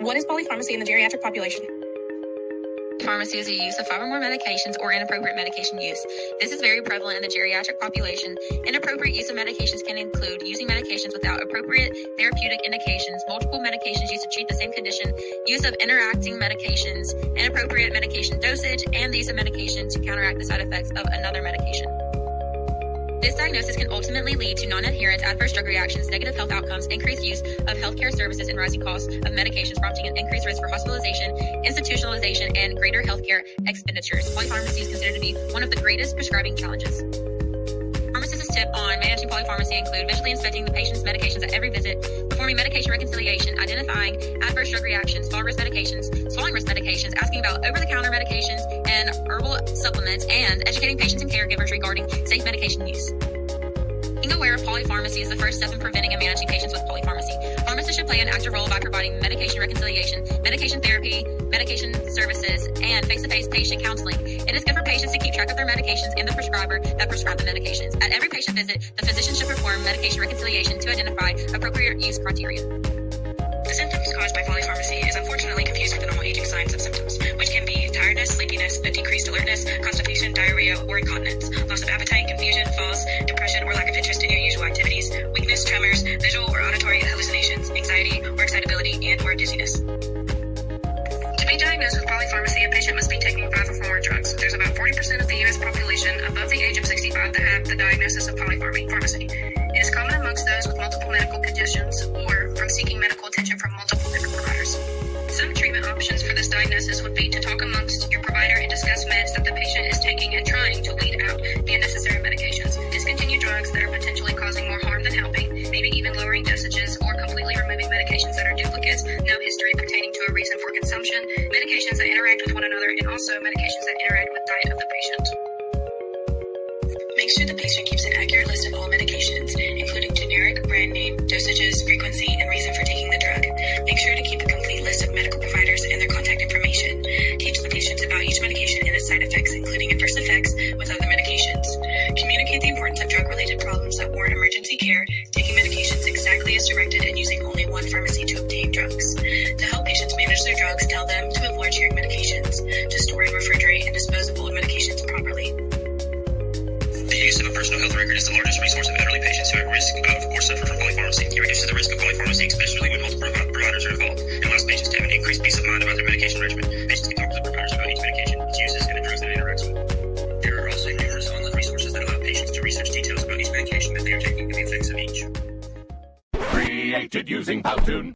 What is polypharmacy in the geriatric population? Pharmacy is the use of 5 or more medications or inappropriate medication use. This is very prevalent in the geriatric population. Inappropriate use of medications can include using medications without appropriate therapeutic indications, multiple medications used to treat the same condition, use of interacting medications, inappropriate medication dosage, and the use of medication to counteract the side effects of another medication. This diagnosis can ultimately lead to non-adherence, adverse drug reactions, negative health outcomes, increased use of healthcare services, and rising costs of medications, prompting an increased risk for hospitalization, institutionalization, and greater healthcare expenditures. Polypharmacy is considered to be one of the greatest prescribing challenges. Pharmacists' tip on managing polypharmacy include visually inspecting the patient's medications at every visit, performing medication reconciliation, identifying adverse drug reactions, fall risk medications, swallowing risk medications, asking about over-the-counter medications and herbal supplements, and educating patients and caregivers regarding safe medication use. Being aware of polypharmacy is the first step in preventing and managing patients with polypharmacy. Pharmacists should play an active role by providing medication reconciliation, medication therapy, medication services, and face-to-face patient counseling. It is good for patients to keep track of their medications and the prescriber that prescribed the medications. At every patient visit, the physician should perform medication reconciliation to identify appropriate use criteria. The symptoms caused by polypharmacy is unfortunately confused with the normal aging signs of symptoms, which can be tiredness, sleepiness, a decreased alertness, constipation, diarrhea, or incontinence, loss of appetite, confusion, falls, depression, or lack of interest in your usual activities, weakness, tremors, visual or auditory hallucinations, anxiety or excitability, and or dizziness. To be diagnosed with polypharmacy, a patient must be taking 5 or more drugs. There's about 40% of the U.S. population above the age of 65 that have the diagnosis of polypharmacy. It is common amongst those with multiple medical conditions or from seeking medical attention from multiple different providers. Some treatment options for this diagnosis would be to talk amongst your provider and discuss meds that the patient is taking and trying to weed out the unnecessary medications, discontinue drugs that are potentially causing more harm than helping, maybe even lowering dosages or completely removing medications that are duplicates, no history pertaining to a reason for consumption, medications that interact with one another, and also medications that interact with diet of the patient. Make sure the patient keeps an accurate list of all medications, including generic, brand name, dosages, frequency, and reason for taking the drug. Make sure to keep a complete list of medical providers and their contact information. Teach the patients about each medication and its side effects, including adverse effects with other medications. Communicate the importance of drug-related problems that warrant emergency care, taking medications exactly as directed, and using only one pharmacy to obtain drugs. To help patients manage their drugs, tell them to avoid sharing medications, to store and refrigerate and dispose of old medications properly. The use of a personal health record is the largest resource of elderly patients who are at risk of or suffer from polypharmacy. It reduces the risk of polypharmacy, especially when multiple providers are involved, and allows patients to have an increased peace of mind about their medication regimen. Patients can talk to the providers about each medication, its uses, and the drugs that it interacts with. There are also numerous online resources that allow patients to research details about each medication that they are taking and the effects of each. Created using Powtoon.